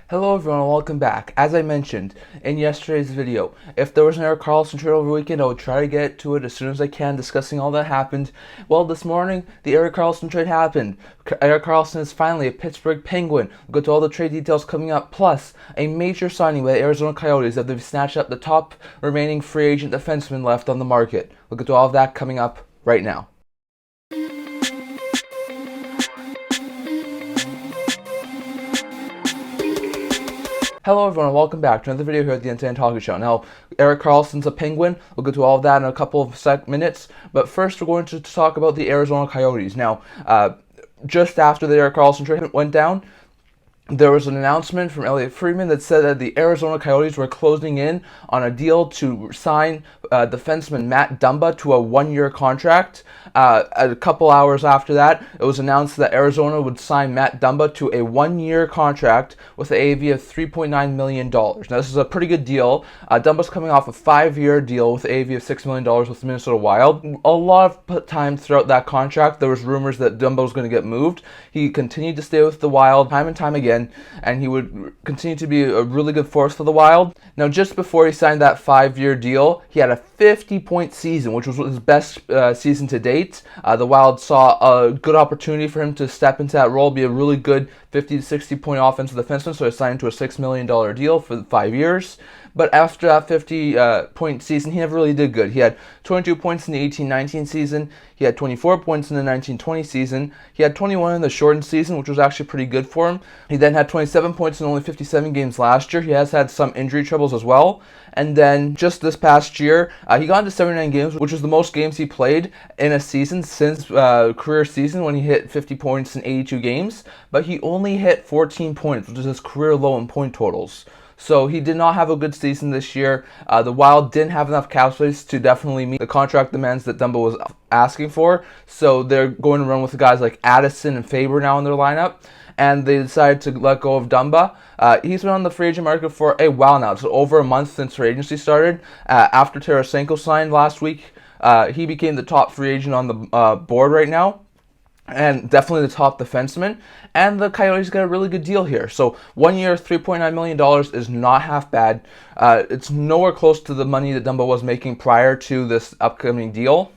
Hello everyone and welcome back. As I mentioned in yesterday's video, if there was an Erik Karlsson trade over the weekend, I would try to get to it as soon as I can, discussing all that happened. Well, this morning, the Erik Karlsson trade happened. Erik Karlsson is finally a Pittsburgh Penguin. We'll go to all the trade details coming up, plus a major signing by the Arizona Coyotes that they've snatched up the top remaining free agent defenseman left on the market. We'll get to all of that coming up right now. Hello everyone and welcome back to another video here at the NCAA Talking Show. Now, Erik Karlsson's a Penguin. We'll go to all of that in a couple of minutes. But first we're going to talk about the Arizona Coyotes. Now, just after the Erik Karlsson trade went down, there was an announcement from Elliotte Friedman that said that the Arizona Coyotes were closing in on a deal to sign defenseman Matt Dumba to a one-year contract. A couple hours after that, it was announced that Arizona would sign Matt Dumba to a one-year contract with an AAV of $3.9 million. Now, this is a pretty good deal. Dumba's coming off a 5-year deal with an AAV of $6 million with the Minnesota Wild. A lot of time throughout that contract, there was rumors that Dumba was going to get moved. He continued to stay with the Wild time and time again, and he would continue to be a really good force for the Wild. Now, just before he signed that 5-year deal, he had a 50-point season, which was his best season to date. The Wild saw a good opportunity for him to step into that role, be a really good 50 to 60-point offensive defenseman, so he signed to a $6 million deal for 5 years. But after that 50-point season, he never really did good. He had 22 points in the 18-19 season. He had 24 points in the 19-20 season. He had 21 in the shortened season, which was actually pretty good for him. He then had 27 points in only 57 games last year. He has had some injury troubles as well. And then just this past year, he got into 79 games, which was the most games he played in a season since career season when he hit 50 points in 82 games. But he only hit 14 points, which is his career low in point totals. So he did not have a good season this year. The Wild didn't have enough cap space to definitely meet the contract demands that Dumba was asking for. So they're going to run with the guys like Addison and Faber now in their lineup. And they decided to let go of Dumba. He's been on the free agent market for a while now. It's over a month since free agency started. After Tarasenko signed last week, he became the top free agent on the board right now, and definitely the top defenseman. And the Coyotes got a really good deal here. So 1 year, $3.9 million is not half bad. It's nowhere close to the money that Dumba was making prior to this upcoming deal.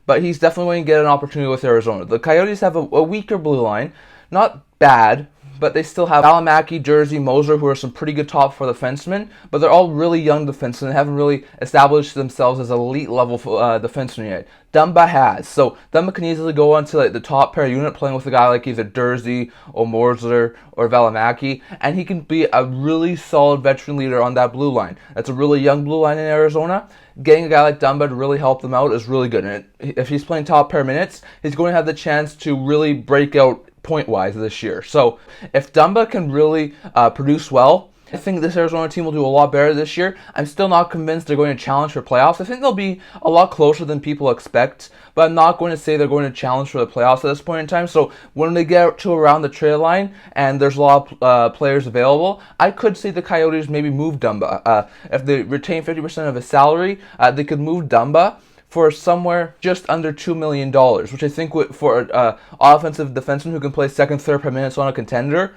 But he's definitely going to get an opportunity with Arizona. The Coyotes have a weaker blue line. Not bad, but they still have Valimaki, Jersey, Moser, who are some pretty good top four defensemen, but they're all really young defensemen and haven't really established themselves as elite level defensemen yet. Dumba has. So Dumba can easily go on to the top pair unit playing with a guy like either Jersey or Moser or Valimaki, and he can be a really solid veteran leader on that blue line. That's a really young blue line in Arizona. Getting a guy like Dumba to really help them out is really good. And if he's playing top pair minutes, he's going to have the chance to really break out point-wise this year. So if Dumba can really produce well, I think this Arizona team will do a lot better this year. I'm still not convinced they're going to challenge for playoffs. I think they'll be a lot closer than people expect, but I'm not going to say they're going to challenge for the playoffs at this point in time. So when they get to around the trade line and there's a lot of players available, I could see the Coyotes maybe move Dumba. If they retain 50% of his salary, they could move Dumba for somewhere just under $2 million, which I think for an offensive defenseman who can play second, third per minutes on a contender,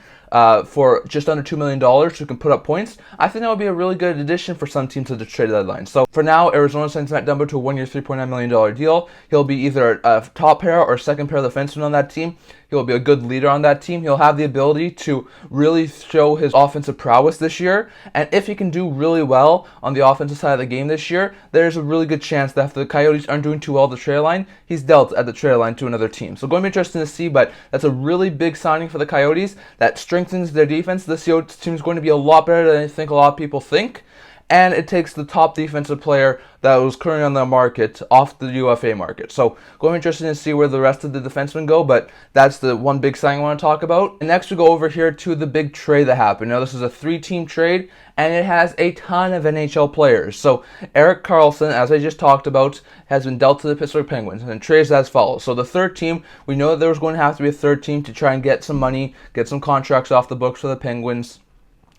for just under $2 million who can put up points, I think that would be a really good addition for some teams at the trade deadline. So for now, Arizona signs Matt Dumba to a 1 year, $3.9 million deal. He'll be either a top pair or second pair defenseman on that team. He'll be a good leader on that team. He'll have the ability to really show his offensive prowess this year. And if he can do really well on the offensive side of the game this year, there's a really good chance that if the Coyotes aren't doing too well at the trade line, he's dealt at the trade line to another team. So going to be interesting to see, but that's a really big signing for the Coyotes that strengthens their defense. This Yotes team is going to be a lot better than I think a lot of people think. And it takes the top defensive player that was currently on the market off the UFA market. So going to be interesting to see where the rest of the defensemen go, but that's the one big signing I want to talk about. And next we go over here to the big trade that happened. Now this is a 3-team trade, and it has a ton of NHL players. So Erik Karlsson, as I just talked about, has been dealt to the Pittsburgh Penguins, and trades as follows. So the third team, we know that there was going to have to be a third team to try and get some money, get some contracts off the books for the Penguins.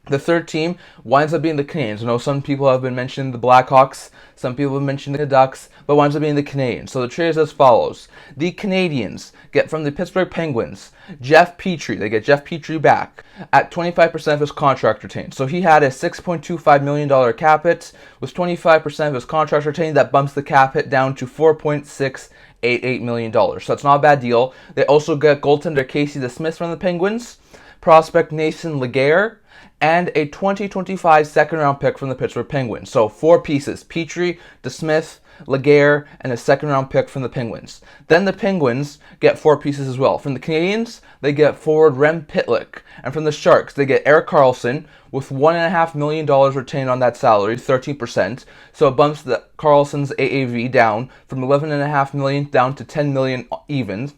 The third team winds up being the Canadiens. I know some people have been mentioning the Blackhawks, some people have mentioned the Ducks, but winds up being the Canadiens. So the trade is as follows. The Canadiens get from the Pittsburgh Penguins Jeff Petrie. They get Jeff Petrie back at 25% of his contract retained. So he had a $6.25 million cap hit. With 25% of his contract retained, that bumps the cap hit down to $4.688 million. So that's not a bad deal. They also get goaltender Casey DeSmith from the Penguins, prospect Nathan Laguerre, and a 2025 second-round pick from the Pittsburgh Penguins. So 4 pieces: Petrie, DeSmith, Laguerre, and a second-round pick from the Penguins. Then the Penguins get 4 pieces as well. From the Canadiens, they get forward Rem Pitlick. And from the Sharks, they get Erik Karlsson with $1.5 million retained on that salary, 13%. So it bumps the Karlsson's AAV down from $11.5 million down to $10 million even.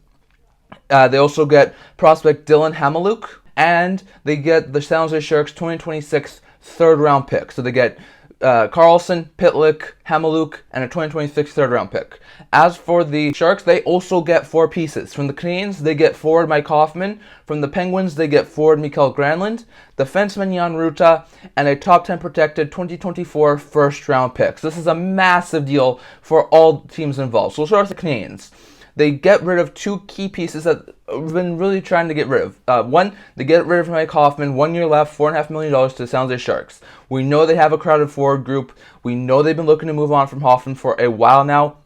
They also get prospect Dylan Hamaliuk, and they get the San Jose Sharks 2026 third-round pick. So they get Karlsson, Pitlick, Hamaliuk, and a 2026 third-round pick. As for the Sharks, they also get 4 pieces. From the Canadiens, they get forward Mike Hoffman. From the Penguins, they get forward Mikael Granlund, defenseman Jan Ruta, and a top 10 protected 2024 first-round pick. So this is a massive deal for all teams involved. So we'll start with the Canadiens. They get rid of 2 key pieces that we've been really trying to get rid of. One, they get rid of Mike Hoffman, 1 year left, $4.5 million to the San Jose Sharks. We know they have a crowded forward group. We know they've been looking to move on from Hoffman for a while now,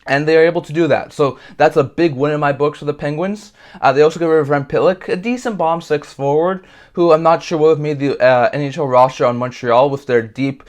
and they are able to do that. So that's a big win in my books for the Penguins. They also get rid of Rem Pitlick, a decent bomb 6 forward, who I'm not sure would have made the NHL roster on Montreal with their deep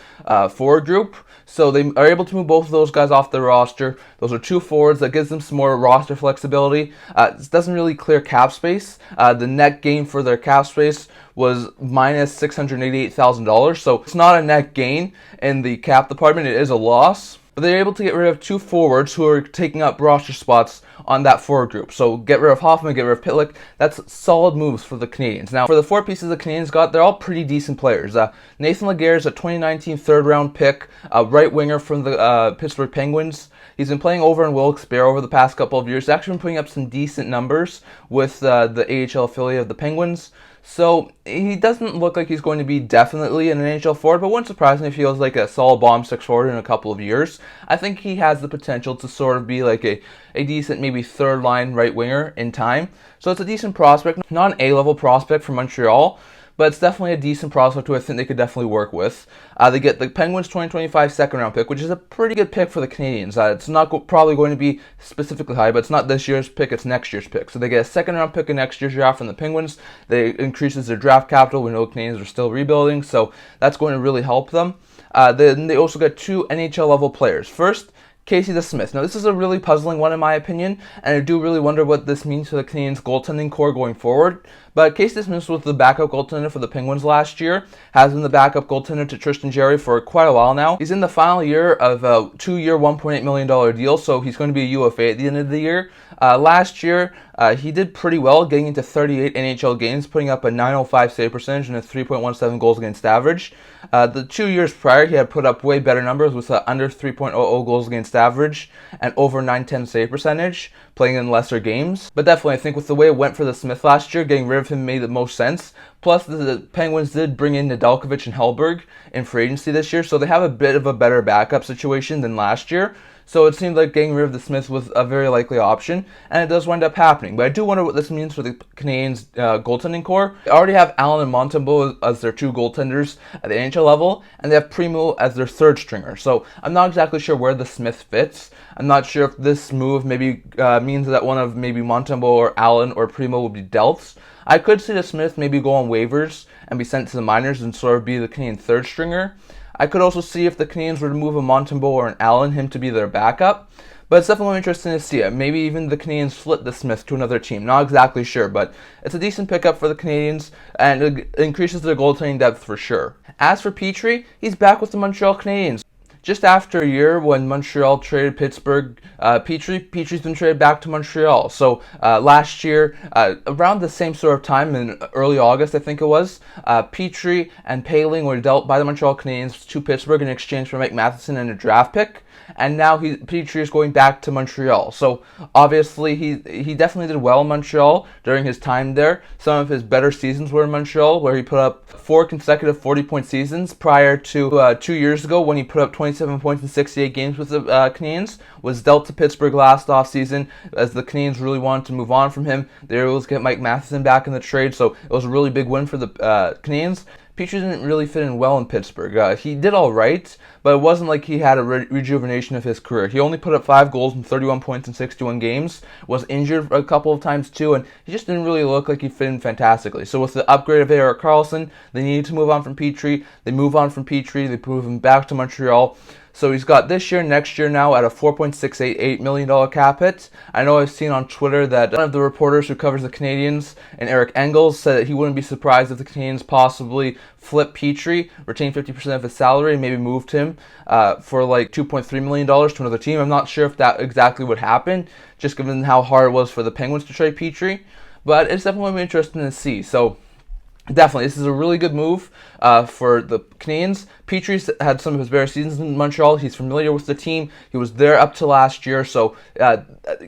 forward group. So they are able to move both of those guys off the roster. Those are 2 forwards that gives them some more roster flexibility. It doesn't really clear cap space. The net gain for their cap space was minus $688,000. So it's not a net gain in the cap department. It is a loss. But they're able to get rid of 2 forwards who are taking up roster spots on that forward group. So get rid of Hoffman, get rid of Pitlick. That's solid moves for the Canadiens. Now, for the 4 pieces the Canadiens got, they're all pretty decent players. Nathan Laguerre is a 2019 third-round pick, a right winger from the Pittsburgh Penguins. He's been playing over in Wilkes-Barre over the past couple of years. He's actually been putting up some decent numbers with the AHL affiliate of the Penguins. So he doesn't look like he's going to be definitely an NHL forward, but wouldn't surprise me if he was like a solid bomb 6 forward in a couple of years. I think he has the potential to sort of be like a decent maybe third line right winger in time. So it's a decent prospect, not an A-level prospect from Montreal, but it's definitely a decent prospect who I think they could definitely work with. They get the Penguins 2025 second-round pick, which is a pretty good pick for the Canadiens. It's not probably going to be specifically high, but it's not this year's pick, it's next year's pick. So they get a second-round pick in next year's draft from the Penguins. They increases their draft capital. We know the Canadiens are still rebuilding, so that's going to really help them. Then they also get 2 NHL-level players. First, Casey DeSmith. Now, this is a really puzzling one in my opinion, and I do really wonder what this means for the Canadiens' goaltending core going forward. But Casey DeSmith was the backup goaltender for the Penguins last year, has been the backup goaltender to Tristan Jarry for quite a while now. He's in the final year of a 2-year, $1.8 million deal, so he's going to be a UFA at the end of the year. Last year, he did pretty well, getting into 38 NHL games, putting up a .905 save percentage and a 3.17 goals against average. The 2 years prior, he had put up way better numbers with under 3.00 goals against average and over .910 save percentage, playing in lesser games. But definitely, I think with the way it went for the Smith last year, getting rid of him made the most sense. Plus, the Penguins did bring in Nedeljkovic and Hellberg in free agency this year, so they have a bit of a better backup situation than last year. So it seemed like getting rid of the Smith was a very likely option, and it does wind up happening. But I do wonder what this means for the Canadiens' goaltending core. They already have Allen and Montembeault as their 2 goaltenders at the NHL level, and they have Primo as their 3rd stringer. So I'm not exactly sure where the Smith fits. I'm not sure if this move maybe means that one of maybe Montembeault or Allen or Primo will be dealt. I could see the Smith maybe go on waivers and be sent to the minors and sort of be the Canadian 3rd stringer. I could also see if the Canadiens were to move a Montembeault or an Allen, him to be their backup. But it's definitely interesting to see it. Maybe even the Canadiens flip the Smith to another team. Not exactly sure, but it's a decent pickup for the Canadiens, and it increases their goaltending depth for sure. As for Petrie, he's back with the Montreal Canadiens. Just after a year when Montreal traded Pittsburgh, Petrie's been traded back to Montreal. So last year, around the same sort of time in early August, I think it was, Petrie and Poehling were dealt by the Montreal Canadiens to Pittsburgh in exchange for Mike Matheson and a draft pick. and now Petrie is going back to Montreal. So obviously he definitely did well in Montreal during his time there. Some of his better seasons were in Montreal, where he put up 4 consecutive 40-point seasons prior to 2 years ago when he put up 27 points in 68 games with the Canadiens. Was dealt to Pittsburgh last offseason as the Canadiens really wanted to move on from him. They were able to get Mike Matheson back in the trade, so it was a really big win for the Canadiens. Petrie didn't really fit in well in Pittsburgh. He did all right, but it wasn't like he had a rejuvenation of his career. He only put up 5 goals and 31 points in 61 games, was injured a couple of times too, and he just didn't really look like he fit in fantastically. So with the upgrade of Erik Karlsson, they needed to move on from Petrie. They move on from Petrie. They move him back to Montreal. So he's got this year, next year now at a $4.688 million cap hit. I know I've seen on Twitter that one of the reporters who covers the Canadiens, and Eric Engels, said that he wouldn't be surprised if the Canadiens possibly flip Petrie, retain 50% of his salary, and maybe moved him for like $2.3 million to another team. I'm not sure if that exactly would happen, just given how hard it was for the Penguins to trade Petrie, but it's definitely interesting to see. So definitely, this is a really good move for the Canadiens. Petrie's had some of his better seasons in Montreal. He's familiar with the team. He was there up to last year, so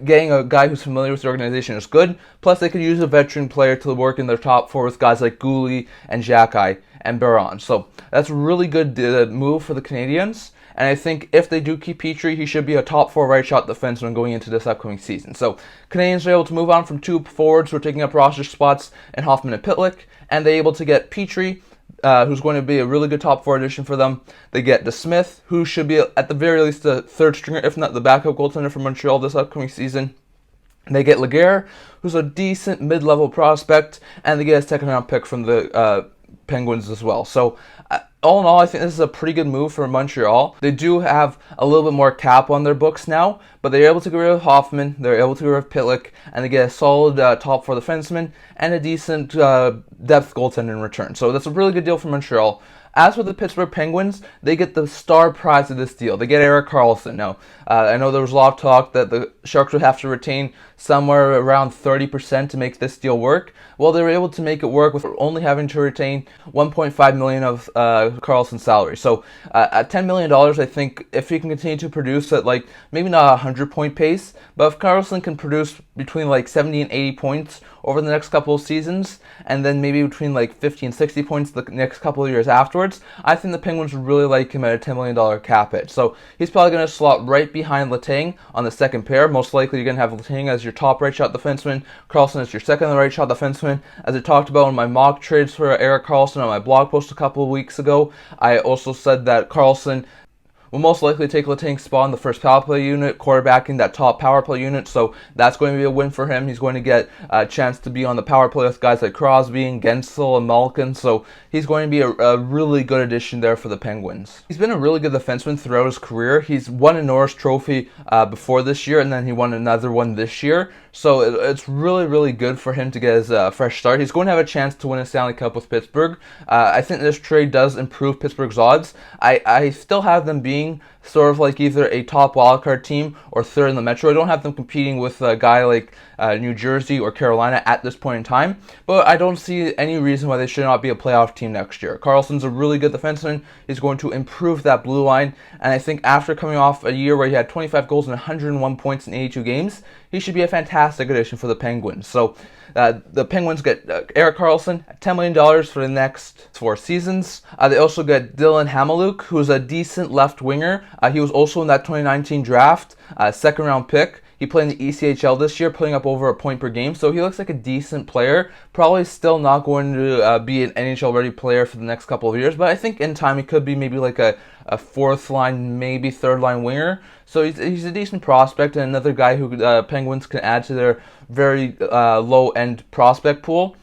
getting a guy who's familiar with the organization is good. Plus, they could use a veteran player to work in their top 4 with guys like Goulet and Xhekaj and Baron. So that's a really good move for the Canadiens. And I think if they do keep Petrie, he should be a top 4 right shot defenseman going into this upcoming season. So Canadiens are able to move on from 2 forwards who are taking up roster spots in Hoffman and Pitlick, and they're able to get Petrie, who's going to be a really good top 4 addition for them. They get DeSmith, who should be at the very least the 3rd stringer, if not the backup goaltender for Montreal this upcoming season. They get Laguerre, who's a decent mid-level prospect, and they get a 2nd round pick from the Penguins as well. So all in all, I think this is a pretty good move for Montreal. They do have a little bit more cap on their books now, but they're able to get rid of Hoffman, they're able to get rid of Pitlick, and they get a solid top 4 defenseman and a decent depth goaltender in return. So that's a really good deal for Montreal. As for the Pittsburgh Penguins, they get the star prize of this deal. They get Erik Karlsson. Now, I know there was a lot of talk that the Sharks would have to retain somewhere around 30% to make this deal work. Well, they were able to make it work with only having to retain $1.5 million of Karlsson's salary. So at $10 million, I think if he can continue to produce at like maybe not a 100-point pace, but if Karlsson can produce between like 70 and 80 points over the next couple of seasons, and then maybe between like 50 and 60 points the next couple of years afterwards, I think the Penguins would really like him at a $10 million cap hit. So he's probably going to slot right behind Letang on the second pair. Most likely you're going to have Letang as your top right shot defenseman, Karlsson as your second right shot defenseman. As I talked about in my mock trades for Erik Karlsson on my blog post a couple of weeks ago, I also said that Karlsson will most likely take Letang's spot in the first power play unit, quarterbacking that top power play unit, so that's going to be a win for him. He's going to get a chance to be on the power play with guys like Crosby and Gensel and Malkin, so he's going to be a really good addition there for the Penguins. He's been a really good defenseman throughout his career. He's won a Norris Trophy before this year, and then he won another one this year, so it's really, really good for him to get his fresh start. He's going to have a chance to win a Stanley Cup with Pittsburgh. I think this trade does improve Pittsburgh's odds. I still have them being sort of like either a top wildcard team or 3rd in the Metro. I don't have them competing with a guy like New Jersey or Carolina at this point in time, but I don't see any reason why they should not be a playoff team next year. Karlsson's a really good defenseman. He's going to improve that blue line, and I think after coming off a year where he had 25 goals and 101 points in 82 games, he should be a fantastic addition for the Penguins. So the Penguins get Erik Karlsson at $10 million for the next 4 seasons. They also get Dylan Hamaliuk, who's a decent left winger. He was also in that 2019 draft, 2nd round pick. He played in the ECHL this year, putting up over a point per game, so he looks like a decent player. Probably still not going to be an NHL-ready player for the next couple of years, but I think in time he could be maybe like a 4th line, maybe 3rd line winger. So he's a decent prospect and another guy who Penguins can add to their very low-end prospect pool.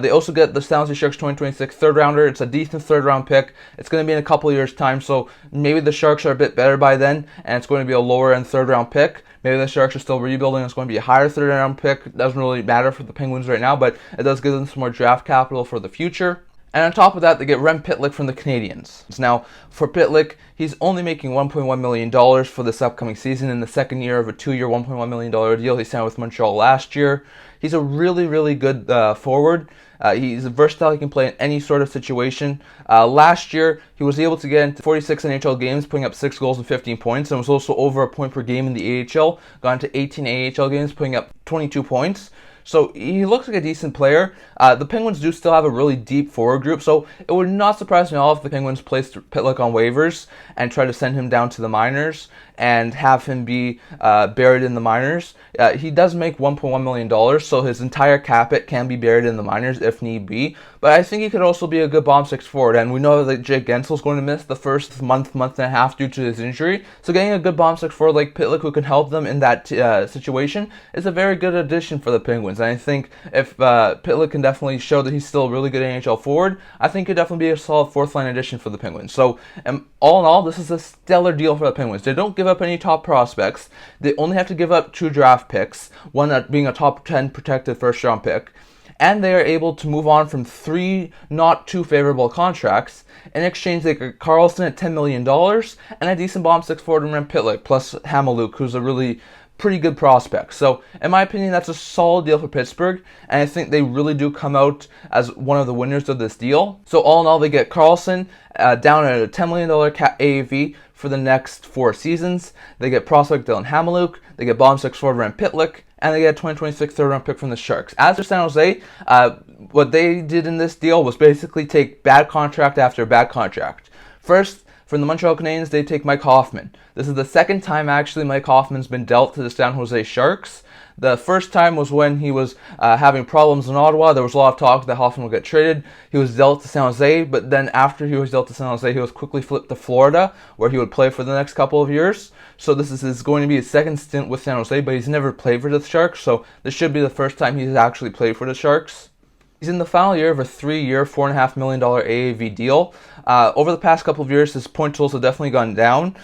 They also get the San Jose Sharks 2026 3rd rounder. It's a decent 3rd round pick. It's going to be in a couple of years' time, so maybe the Sharks are a bit better by then, and it's going to be a lower end 3rd round pick. Maybe the Sharks are still rebuilding. It's going to be a higher 3rd round pick. It doesn't really matter for the Penguins right now, but it does give them some more draft capital for the future. And on top of that, they get Rem Pitlick from the Canadiens. Now, for Pitlick, he's only making $1.1 million for this upcoming season in the 2nd year of a 2-year, $1.1 million deal he signed with Montreal last year. He's a really, really good forward. He's versatile. He can play in any sort of situation. Last year, he was able to get into 46 NHL games, putting up 6 goals and 15 points, and was also over a point per game in the AHL. Got into 18 AHL games, putting up 22 points. So he looks like a decent player. The Penguins do still have a really deep forward group, so it would not surprise me at all if the Penguins placed Pitlick on waivers and try to send him down to the minors and have him be buried in the minors. He does make $1.1 million, so his entire cap hit can be buried in the minors if need be. But I think he could also be a good bomb six forward, and we know that Jake Gensel's going to miss the first month and a half due to his injury. So getting a good bomb six forward like Pitlick who can help them in that situation is a very good addition for the Penguins. And I think if Pitlick can definitely show that he's still a really good NHL forward, I think he'd definitely be a solid fourth line addition for the Penguins. So all in all, this is a stellar deal for the Penguins. They don't give up any top prospects. They only have to give up 2 draft picks, one being a top 10 protected first round pick. And they are able to move on from 3 not too favorable contracts. In exchange, they get Karlsson at $10 million and a decent bomb six forward in Rem Pitlick, plus Hamiluk, who's a really pretty good prospect. So, in my opinion, that's a solid deal for Pittsburgh, and I think they really do come out as one of the winners of this deal. So, all in all, they get Karlsson down at a $10 million AAV for the next 4 seasons. They get prospect Dylan Hamiluk, they get bomb six forward Rem Pitlick, and they get a 2026 third round pick from the Sharks. As for San Jose, what they did in this deal was basically take bad contract after bad contract. First, from the Montreal Canadiens, they take Mike Hoffman. This is the second time actually Mike Hoffman's been dealt to the San Jose Sharks. The first time was when he was having problems in Ottawa. There was a lot of talk that Hoffman would get traded. He was dealt to San Jose, but then after he was dealt to San Jose, he was quickly flipped to Florida, where he would play for the next couple of years. So this is going to be his second stint with San Jose, but he's never played for the Sharks, so this should be the first time he's actually played for the Sharks. He's in the final year of a 3-year, $4.5 million AAV deal. Over the past couple of years, his point totals have definitely gone down.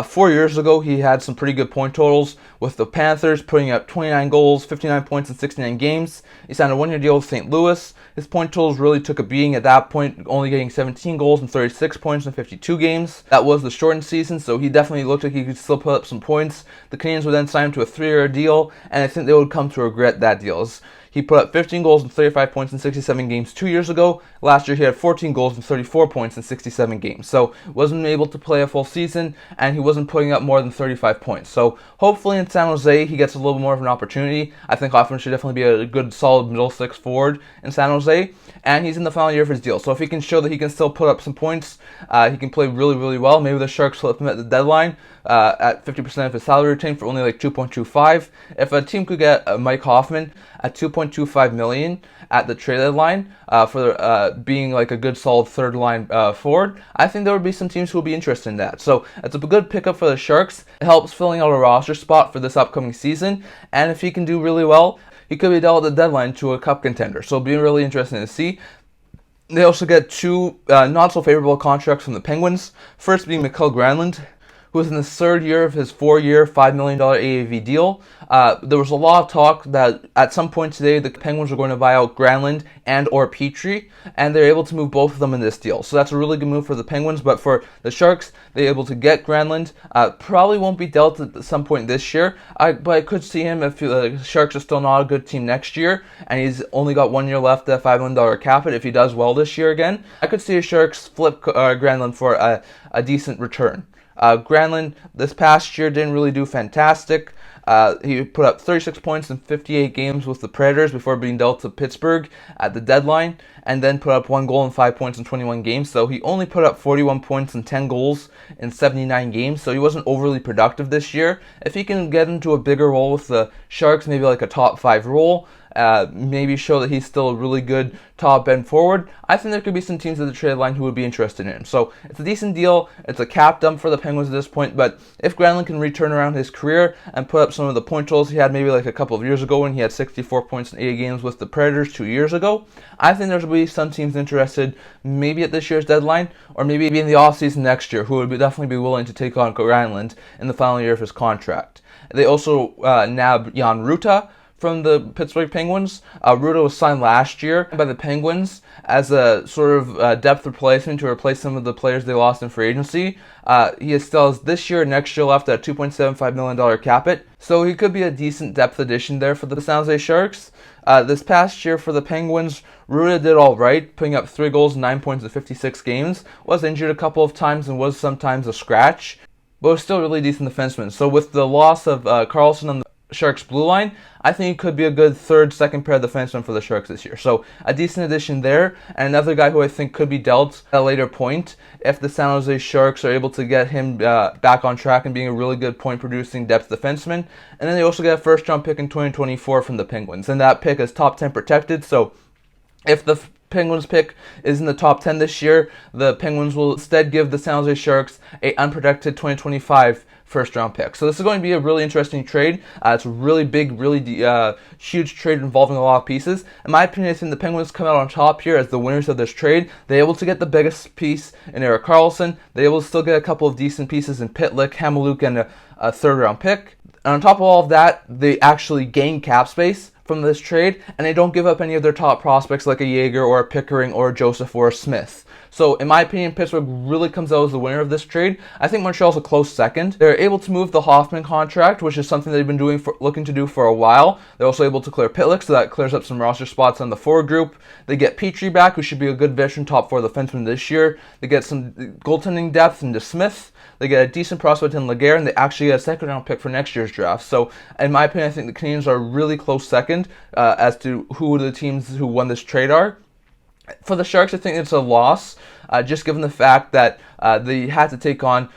4 years ago, he had some pretty good point totals with the Panthers, putting up 29 goals, 59 points in 69 games. He signed a 1-year deal with St. Louis. His point totals really took a beating at that point, only getting 17 goals and 36 points in 52 games. That was the shortened season, so he definitely looked like he could still put up some points. The Canadiens would then sign him to a 3-year deal, and I think they would come to regret that deal. He put up 15 goals and 35 points in 67 games 2 years ago. Last year he had 14 goals and 34 points in 67 games. So wasn't able to play a full season, and he wasn't putting up more than 35 points. So hopefully in San Jose he gets a little more of an opportunity. I think Hoffman should definitely be a good solid middle six forward in San Jose. And he's in the final year of his deal. So if he can show that he can still put up some points, he can play really, really well. Maybe the Sharks flip him at the deadline at 50% of his salary retained for only like 2.25. If a team could get Mike Hoffman at $2.25 million at the trade deadline for being like a good solid third line forward, I think there would be some teams who would be interested in that. So it's a good pickup for the Sharks. It helps filling out a roster spot for this upcoming season, and if he can do really well, he could be dealt at the deadline to a cup contender. So it'll be really interesting to see. They also get 2 not so favorable contracts from the Penguins. First being Mikael Granlund, who is in the 3rd year of his 4-year, $5 million AAV deal. There was a lot of talk that at some point today the Penguins were going to buy out Granlund and or Petrie, and they're able to move both of them in this deal. So that's a really good move for the Penguins, but for the Sharks, they're able to get Granlund. Probably won't be dealt at some point this year, but I could see him if the Sharks are still not a good team next year, and he's only got 1 year left at $5 million cap hit if he does well this year again. I could see the Sharks flip Granlund for a decent return. Granlund this past year didn't really do fantastic. He put up 36 points in 58 games with the Predators before being dealt to Pittsburgh at the deadline, and then put up 1 goal and 5 points in 21 games. So he only put up 41 points and 10 goals in 79 games, so he wasn't overly productive this year. If he can get into a bigger role with the Sharks, maybe like a top 5 role, maybe show that he's still a really good top end forward, I think there could be some teams at the trade line who would be interested in him. So it's a decent deal. It's a cap dump for the Penguins at this point, but if Granlund can return around his career and put up some of the point totals he had maybe like a couple of years ago when he had 64 points in 80 games with the Predators 2 years ago, I think there will be some teams interested maybe at this year's deadline or maybe in the offseason next year who would definitely be willing to take on Granlund in the final year of his contract. They also nabbed Jan Rutta from the Pittsburgh Penguins. Ruda was signed last year by the Penguins as a sort of depth replacement to replace some of the players they lost in free agency. He still has this year and next year left at a $2.75 million cap hit, so he could be a decent depth addition there for the San Jose Sharks. This past year for the Penguins, Ruda did all right, putting up 3 goals and 9 points in 56 games. Was injured a couple of times and was sometimes a scratch, but was still a really decent defenseman. So with the loss of Karlsson on the Sharks blue line, I think he could be a good second pair of defenseman for the Sharks this year. So a decent addition there, and another guy who I think could be dealt at a later point if the San Jose Sharks are able to get him back on track and being a really good point-producing depth defenseman. And then they also get a first-round pick in 2024 from the Penguins, and that pick is top 10 protected. So if the Penguins pick is in the top 10 this year, the Penguins will instead give the San Jose Sharks a unprotected 2025 first round pick. So this is going to be a really interesting trade. It's a really big, really huge trade involving a lot of pieces. In my opinion, I think the Penguins come out on top here as the winners of this trade. They're able to get the biggest piece in Erik Karlsson. They're able to still get a couple of decent pieces in Pitlick, Hamiluk, and a third round pick. And on top of all of that, they actually gain cap space from this trade, and they don't give up any of their top prospects like a Jaeger or a Pickering or a Joseph or a Smith. So in my opinion, Pittsburgh really comes out as the winner of this trade. I think Montreal's a close second. They're able to move the Hoffman contract, which is something they've been looking to do for a while. They're also able to clear Pitlick, so that clears up some roster spots on the forward group. They get Petrie back, who should be a good veteran top 4 defenseman this year. They get some goaltending depth into Smith. They get a decent prospect in Laguerre, and they actually get a second-round pick for next year's draft. So, in my opinion, I think the Canadiens are really close second as to who the teams who won this trade are. For the Sharks, I think it's a loss, just given the fact that they had to take on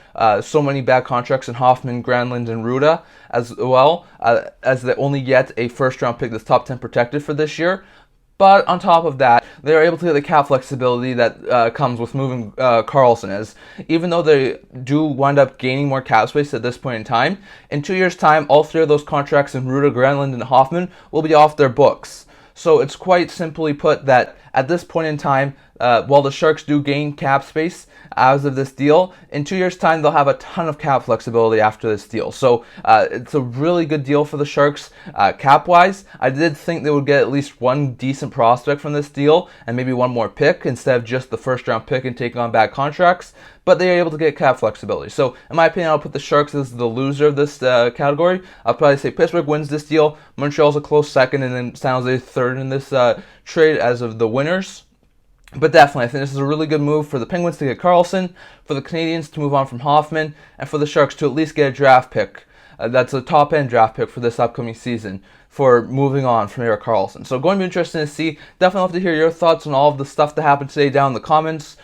so many bad contracts in Hoffman, Granlund, and Ruda as well, as they only get a first-round pick that's top 10 protected for this year. But on top of that, they're able to get the cap flexibility that comes with moving Karlsson, as even though they do wind up gaining more cap space at this point in time, in 2 years' time, all 3 of those contracts in Ruda, Granlund, and Hoffman will be off their books. So it's quite simply put that at this point in time, while the Sharks do gain cap space as of this deal, in 2 years' time they'll have a ton of cap flexibility after this deal. So it's a really good deal for the Sharks cap-wise. I did think they would get at least one decent prospect from this deal and maybe one more pick instead of just the first-round pick and taking on bad contracts, but they are able to get cap flexibility. So in my opinion, I'll put the Sharks as the loser of this category. I'll probably say Pittsburgh wins this deal, Montreal's a close second, and then San Jose third in this trade as of the winners. But definitely, I think this is a really good move for the Penguins to get Karlsson, for the Canadiens to move on from Hoffman, and for the Sharks to at least get a draft pick. That's a top-end draft pick for this upcoming season for moving on from Erik Karlsson. So going to be interesting to see. Definitely love to hear your thoughts on all of the stuff that happened today down in the comments.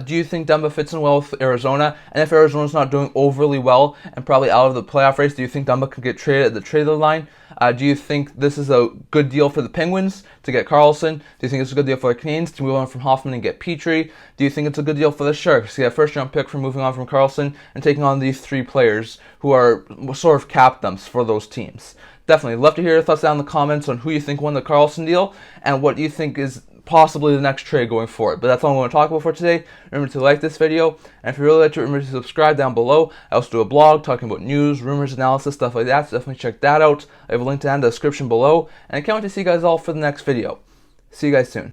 Do you think Dumba fits in well with Arizona? And if Arizona's not doing overly well and probably out of the playoff race, do you think Dumba can get traded at the trade deadline? Do you think this is a good deal for the Penguins to get Karlsson? Do you think it's a good deal for the Canadiens to move on from Hoffman and get Petrie? Do you think it's a good deal for the Sharks to get a first-round pick for moving on from Karlsson and taking on these 3 players who are sort of cap dumps for those teams? Definitely love to hear your thoughts down in the comments on who you think won the Karlsson deal and what you think is possibly the next trade going forward. But that's all I'm going to talk about for today. Remember to like this video, and if you really like it, remember to subscribe down below. I also do a blog talking about news, rumors, analysis, stuff like that, so definitely check that out. I have a link to that in the description below, and I can't wait to see you guys all for the next video. See you guys soon.